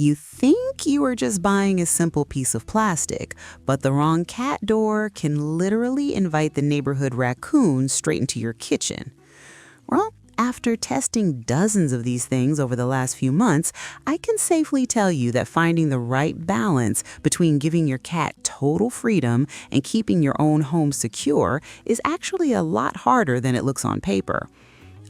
You think you are just buying a simple piece of plastic, but the wrong cat door can literally invite the neighborhood raccoon straight into your kitchen. Well, after testing dozens of these things over the last few months, I can safely tell you that finding the right balance between giving your cat total freedom and keeping your own home secure is actually a lot harder than it looks on paper.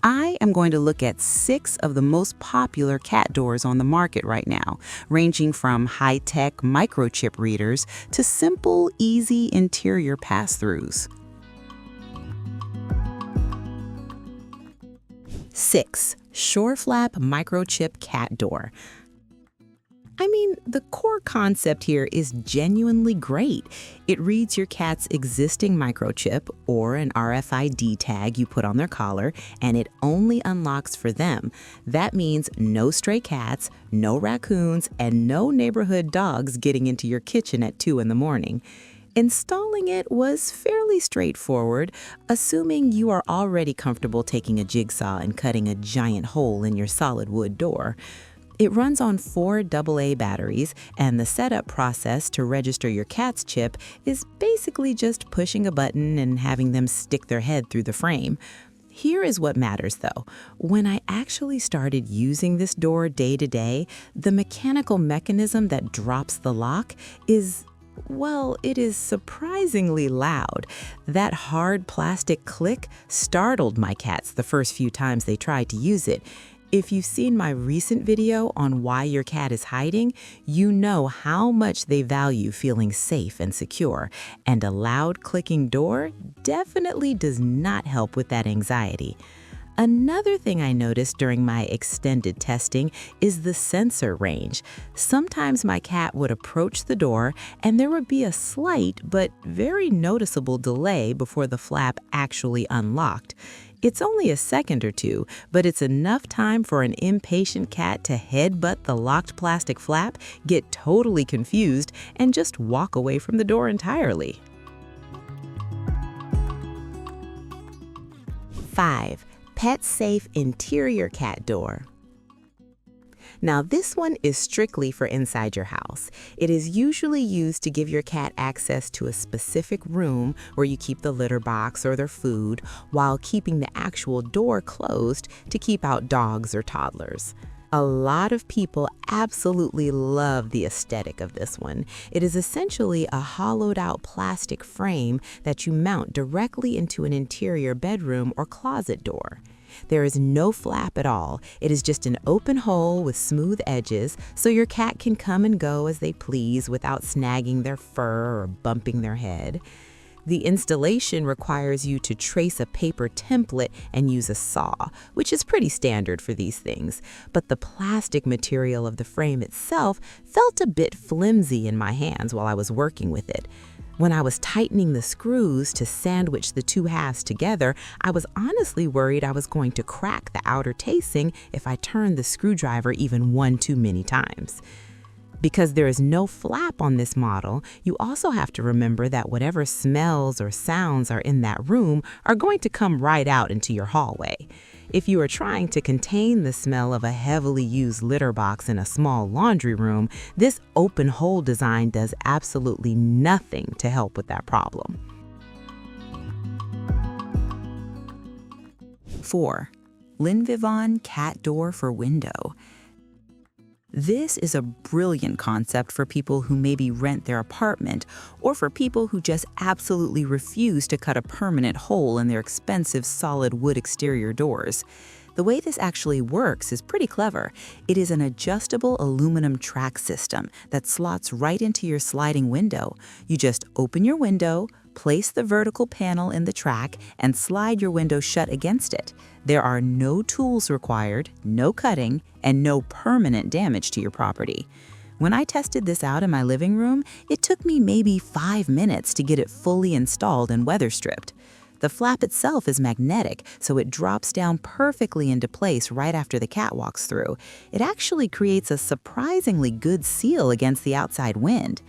I am going to look at 6 of the most popular cat doors on the market right now, ranging from high-tech microchip readers to simple, easy interior pass-throughs. 6. SureFlap Microchip Cat Door. I mean, the core concept here is genuinely great. It reads your cat's existing microchip or an RFID tag you put on their collar, and it only unlocks for them. That means no stray cats, no raccoons, and no neighborhood dogs getting into your kitchen at 2 in the morning. Installing it was fairly straightforward, assuming you are already comfortable taking a jigsaw and cutting a giant hole in your solid wood door. It runs on 4 AA batteries, and the setup process to register your cat's chip is basically just pushing a button and having them stick their head through the frame. Here is what matters though. When I actually started using this door day to day, the mechanical mechanism that drops the lock is, well, it is surprisingly loud. That hard plastic click startled my cats the first few times they tried to use it. If you've seen my recent video on why your cat is hiding, you know how much they value feeling safe and secure, and a loud clicking door definitely does not help with that anxiety. Another thing I noticed during my extended testing is the sensor range. Sometimes my cat would approach the door and there would be a slight but very noticeable delay before the flap actually unlocked. It's only a second or two, but it's enough time for an impatient cat to headbutt the locked plastic flap, get totally confused, and just walk away from the door entirely. 5. PetSafe Interior Cat Door. Now, this one is strictly for inside your house. It is usually used to give your cat access to a specific room where you keep the litter box or their food, while keeping the actual door closed to keep out dogs or toddlers. A lot of people absolutely love the aesthetic of this one. It is essentially a hollowed-out plastic frame that you mount directly into an interior bedroom or closet door. There is no flap at all. It is just an open hole with smooth edges, so your cat can come and go as they please without snagging their fur or bumping their head. The installation requires you to trace a paper template and use a saw, which is pretty standard for these things, but the plastic material of the frame itself felt a bit flimsy in my hands while I was working with it. When I was tightening the screws to sandwich the 2 halves together, I was honestly worried I was going to crack the outer casing if I turned the screwdriver even one too many times. Because there is no flap on this model, you also have to remember that whatever smells or sounds are in that room are going to come right out into your hallway. If you are trying to contain the smell of a heavily used litter box in a small laundry room, this open hole design does absolutely nothing to help with that problem. 4. Linvivon Cat Door for Window. This is a brilliant concept for people who maybe rent their apartment, or for people who just absolutely refuse to cut a permanent hole in their expensive solid wood exterior doors. The way this actually works is pretty clever. It is an adjustable aluminum track system that slots right into your sliding window. You just open your window, place the vertical panel in the track, and slide your window shut against it. There are no tools required, no cutting, and no permanent damage to your property. When I tested this out in my living room, it took me maybe 5 minutes to get it fully installed and weather stripped. The flap itself is magnetic, so it drops down perfectly into place right after the cat walks through. It actually creates a surprisingly good seal against the outside wind.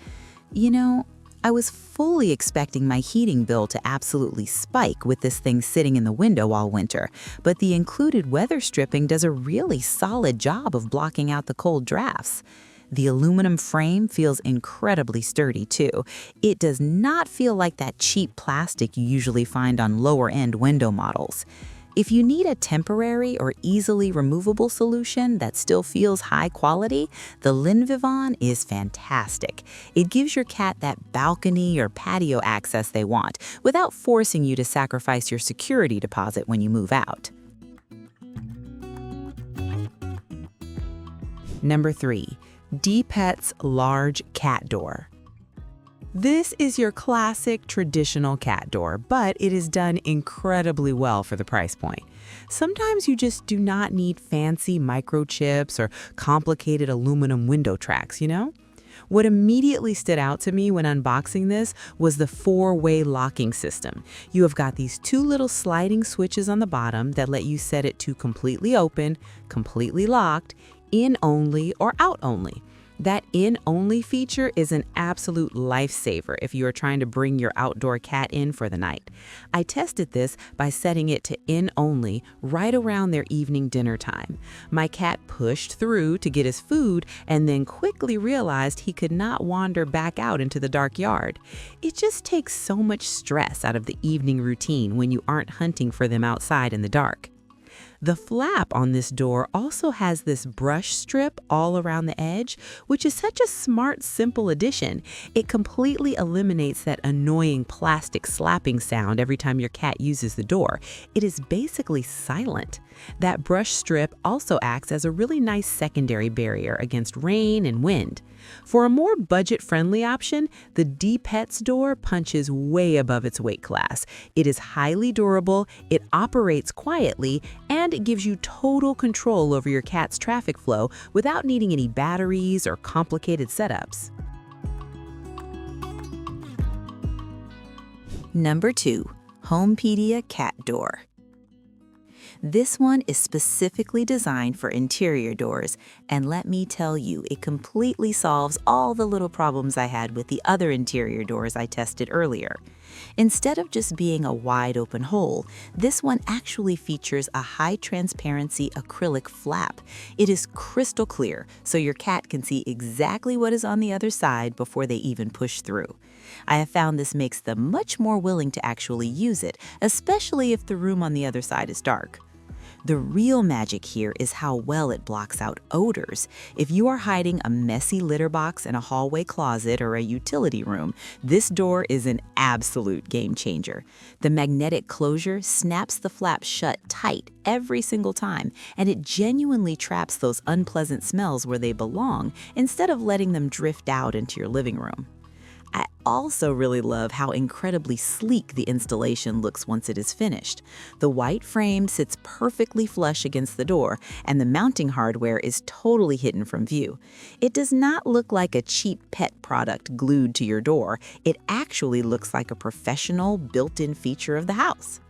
You know, I was fully expecting my heating bill to absolutely spike with this thing sitting in the window all winter, but the included weather stripping does a really solid job of blocking out the cold drafts. The aluminum frame feels incredibly sturdy too. It does not feel like that cheap plastic you usually find on lower-end window models. If you need a temporary or easily removable solution that still feels high quality, the Linvivon is fantastic. It gives your cat that balcony or patio access they want without forcing you to sacrifice your security deposit when you move out. Number 3. Depets Large Cat Door. This is your classic traditional cat door, but it is done incredibly well for the price point. Sometimes you just do not need fancy microchips or complicated aluminum window tracks, you know? What immediately stood out to me when unboxing this was the 4-way locking system. You have got these 2 little sliding switches on the bottom that let you set it to completely open, completely locked, in only, or out only. That in-only feature is an absolute lifesaver if you are trying to bring your outdoor cat in for the night. I tested this by setting it to in-only right around their evening dinner time. My cat pushed through to get his food and then quickly realized he could not wander back out into the dark yard. It just takes so much stress out of the evening routine when you aren't hunting for them outside in the dark. The flap on this door also has this brush strip all around the edge, which is such a smart, simple addition. It completely eliminates that annoying plastic slapping sound every time your cat uses the door. It is basically silent. That brush strip also acts as a really nice secondary barrier against rain and wind. For a more budget-friendly option, the Depets door punches way above its weight class. It is highly durable, it operates quietly, and it gives you total control over your cat's traffic flow without needing any batteries or complicated setups. Number 2. HOMEPEDIA Cat Door. This one is specifically designed for interior doors, and let me tell you, it completely solves all the little problems I had with the other interior doors I tested earlier. Instead of just being a wide open hole, this one actually features a high transparency acrylic flap. It is crystal clear, so your cat can see exactly what is on the other side before they even push through. I have found this makes them much more willing to actually use it, especially if the room on the other side is dark. The real magic here is how well it blocks out odors. If you are hiding a messy litter box in a hallway closet or a utility room, this door is an absolute game changer. The magnetic closure snaps the flap shut tight every single time, and it genuinely traps those unpleasant smells where they belong instead of letting them drift out into your living room. I also really love how incredibly sleek the installation looks once it is finished. The white frame sits perfectly flush against the door, and the mounting hardware is totally hidden from view. It does not look like a cheap pet product glued to your door. It actually looks like a professional built-in feature of the house.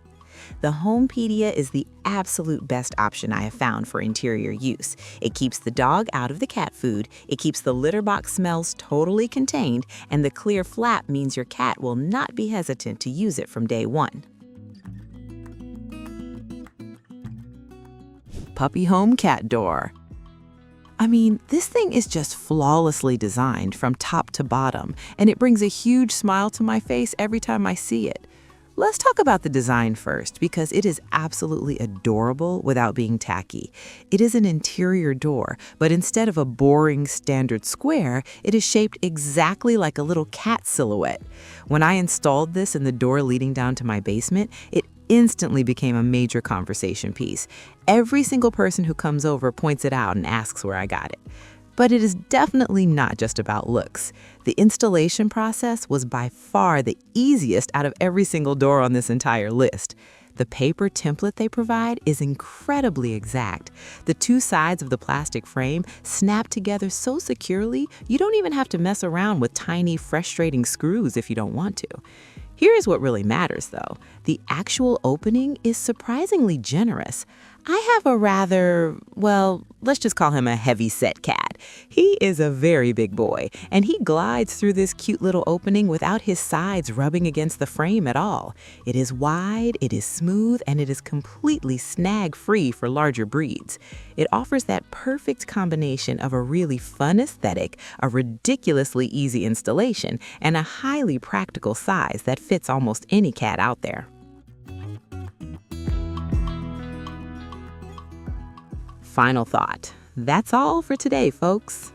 The HOMEPEDIA is the absolute best option I have found for interior use. It keeps the dog out of the cat food, it keeps the litter box smells totally contained, and the clear flap means your cat will not be hesitant to use it from day one. Pupihom Cat Door. I mean, this thing is just flawlessly designed from top to bottom, and it brings a huge smile to my face every time I see it. Let's talk about the design first, because it is absolutely adorable without being tacky. It is an interior door, but instead of a boring standard square, it is shaped exactly like a little cat silhouette. When I installed this in the door leading down to my basement, it instantly became a major conversation piece. Every single person who comes over points it out and asks where I got it. But it is definitely not just about looks. The installation process was by far the easiest out of every single door on this entire list. The paper template they provide is incredibly exact. The 2 sides of the plastic frame snap together so securely, you don't even have to mess around with tiny, frustrating screws if you don't want to. Here's what really matters, though. The actual opening is surprisingly generous. I have a rather, well, let's just call him a heavy-set cat. He is a very big boy, and he glides through this cute little opening without his sides rubbing against the frame at all. It is wide, it is smooth, and it is completely snag-free for larger breeds. It offers that perfect combination of a really fun aesthetic, a ridiculously easy installation, and a highly practical size that fits almost any cat out there. Final thought. That's all for today, folks.